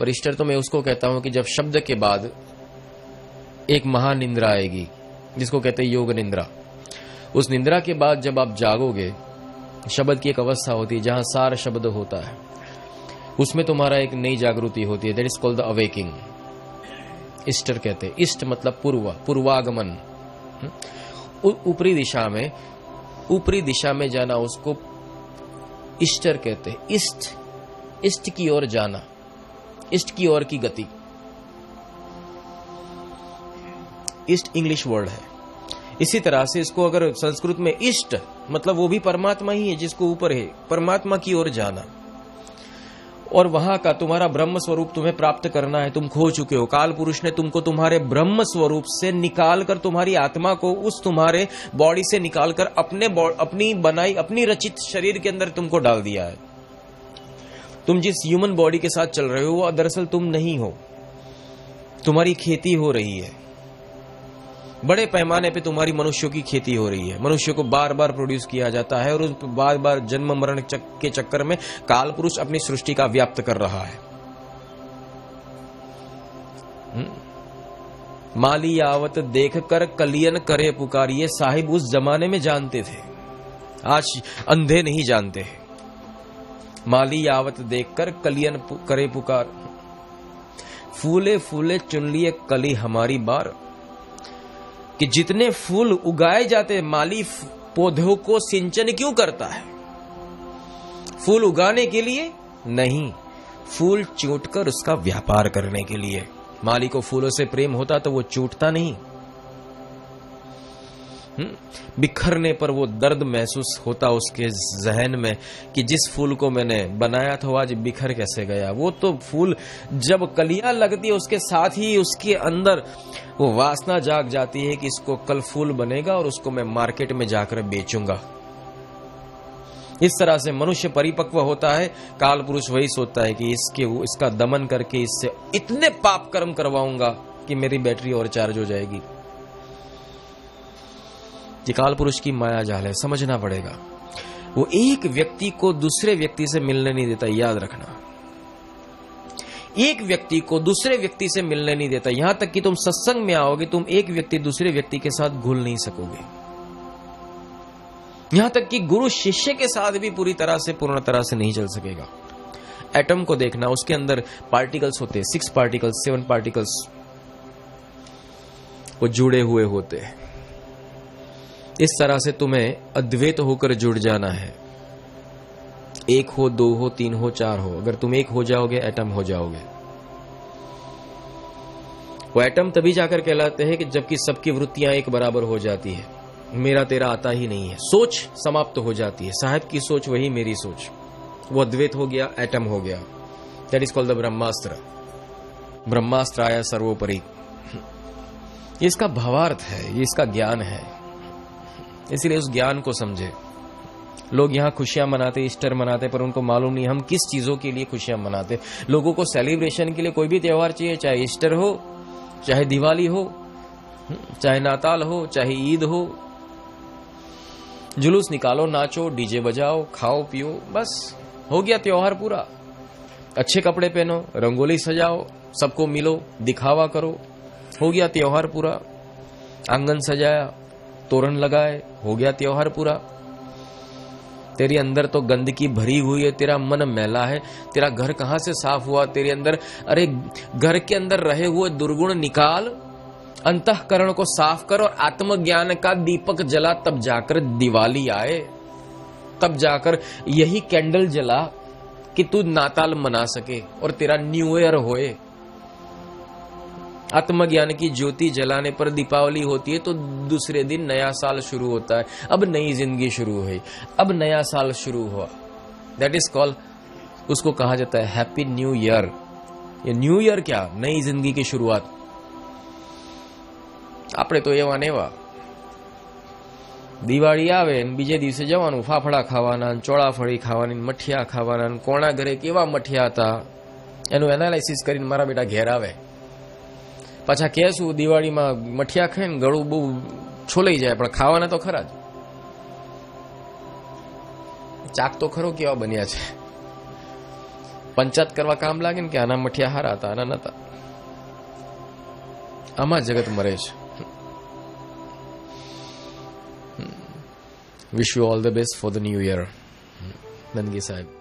पर ईस्टर तो मैं उसको कहता हूं कि जब शब्द के बाद एक महानिंद्रा आएगी, जिसको कहते हैं योग निंद्रा। उस निंद्रा के बाद जब आप जागोगे, शब्द की एक अवस्था होती है जहां सार शब्द होता है, उसमें तुम्हारा एक नई जागृति होती है। That is called the awaking. Easter कहते हैं, ईस्ट मतलब पूर्वागमन। ऊपरी दिशा में जाना, उसको ईस्टर कहते हैं। ईस्ट की ओर जाना, ईस्ट की ओर की गति। ईस्ट इंग्लिश वर्ड है। इसी तरह से इसको अगर संस्कृत में ईस्ट मतलब वो भी परमात्मा ही है, जिसको ऊपर है, परमात्मा की ओर जाना। और वहां का तुम्हारा ब्रह्म स्वरूप तुम्हें प्राप्त करना है। तुम खो चुके हो। काल पुरुष ने तुमको तुम्हारे ब्रह्म स्वरूप से निकालकर, तुम्हारी आत्मा को उस तुम्हारे बॉडी से निकालकर अपनी बनाई, अपनी रचित शरीर के अंदर तुमको डाल दिया है। तुम जिस ह्यूमन बॉडी के साथ चल रहे हो वो दरअसल तुम नहीं हो। तुम्हारी खेती हो रही है, बड़े पैमाने पे तुम्हारी मनुष्यों की खेती हो रही है। मनुष्य को बार बार प्रोड्यूस किया जाता है और उस बार बार जन्म मरण के चक्कर में काल पुरुष अपनी सृष्टि का व्याप्त कर रहा है। माली आवत देखकर कलियन करे पुकार, ये साहिब उस जमाने में जानते थे, आज अंधे नहीं जानते हैं। माली आवत देखकर कलियन करे पुकार, फूले फूले चुन लिए कली हमारी बार। कि जितने फूल उगाए जाते, माली पौधों को सिंचन क्यों करता है? फूल उगाने के लिए नहीं, फूल चूटकर उसका व्यापार करने के लिए। माली को फूलों से प्रेम होता तो वो चूटता नहीं। बिखरने पर वो दर्द महसूस होता उसके जहन में कि जिस फूल को मैंने बनाया था वो आज बिखर कैसे गया। वो तो फूल जब कलियां लगती है उसके साथ ही उसके अंदर वो वासना जाग जाती है कि इसको कल फूल बनेगा और उसको मैं मार्केट में जाकर बेचूंगा। इस तरह से मनुष्य परिपक्व होता है। काल पुरुष वही सोचता है कि इसका दमन करके इससे इतने पाप कर्म करवाऊंगा कि मेरी बैटरी और चार्ज हो जाएगी। ये काल पुरुष की माया जाल है, समझना पड़ेगा। वो एक व्यक्ति को दूसरे व्यक्ति से मिलने नहीं देता, याद रखना। एक व्यक्ति को दूसरे व्यक्ति से मिलने नहीं देता। यहां तक कि तुम सत्संग में आओगे, तुम एक व्यक्ति दूसरे व्यक्ति के साथ घुल नहीं सकोगे। यहां तक कि गुरु शिष्य के साथ भी पूरी तरह से, पूर्ण तरह से नहीं चल सकेगा। एटम को देखना, उसके अंदर पार्टिकल्स होते हैं, 6 पार्टिकल्स, 7 पार्टिकल्स, वो जुड़े हुए होते हैं। इस तरह से तुम्हें अद्वैत होकर जुड़ जाना है। 1 हो, 2 हो, 3 हो, 4 हो, अगर तुम एक हो जाओगे एटम हो जाओगे। वो एटम तभी जाकर कहलाते हैं कि जबकि सबकी वृत्तियां एक बराबर हो जाती है। मेरा तेरा आता ही नहीं है, सोच समाप्त हो जाती है। साहब की सोच वही मेरी सोच, वो अद्वैत हो गया, एटम हो गया। दैट इज कॉल्ड द ब्रह्मास्त्र। ब्रह्मास्त्र आया सर्वोपरि। इसका भावार्थ है, ये इसका ज्ञान है। इसलिए उस ज्ञान को समझे। लोग यहां खुशियां मनाते, ईस्टर मनाते, पर उनको मालूम नहीं हम किस चीजों के लिए खुशियां मनाते। लोगों को सेलिब्रेशन के लिए कोई भी त्योहार चाहिए, चाहे ईस्टर हो, चाहे दिवाली हो, चाहे नाताल हो, चाहे ईद हो। जुलूस निकालो, नाचो, डीजे बजाओ, खाओ पियो, बस हो गया त्योहार पूरा। अच्छे कपड़े पहनो, रंगोली सजाओ, सबको मिलो, दिखावा करो, हो गया त्योहार पूरा। आंगन सजाया, तोरण लगाए, हो गया त्योहार पूरा। तेरे अंदर तो गंदगी भरी हुई है, तेरा मन मैला है, तेरा घर कहां से साफ हुआ तेरे अंदर? अरे घर के अंदर रहे हुए दुर्गुण निकाल, अंतःकरण को साफ कर और आत्मज्ञान का दीपक जला, तब जाकर दिवाली आए, तब जाकर यही कैंडल जला कि तू नाताल मना सके और तेरा न्यू ईयर होए। आत्मज्ञान की ज्योति जलाने पर दीपावली होती है तो दूसरे दिन नया साल शुरू होता है। अब नई जिंदगी शुरू हुई, अब नया साल शुरू हुआ। दैट इज कॉल्ड, उसको कहा जाता है हैप्पी न्यू ईयर। ये न्यू ईयर क्या? नई जिंदगी की शुरुआत। આપણે તો એવા ને એવા દિવાળી આવે ને બીજે દિવસે જવાનું, ફાફડા ખાવાના, ચોળાફળી ખાવાની, મઠિયા ખાવાના, કોણા ઘરે કેવા મઠિયા હતા એનું એનાલિસિસ કરીને મારા બેટા ઘેર આવે, પાછા કહેશું દિવાળીમાં મઠિયા ખાઈને ગળું બહુ છોલાઈ જાય, પણ ખાવાના તો ખરા જ। ચાક તો ખરો કેવા બન્યા છે, પંચાયત કરવા કામ લાગે ને કે આના મઠિયા હારા હતા, આના નતા. આમાં જગત મરે છે. Wish you all the best for the new year. નંદગી સાહેબ.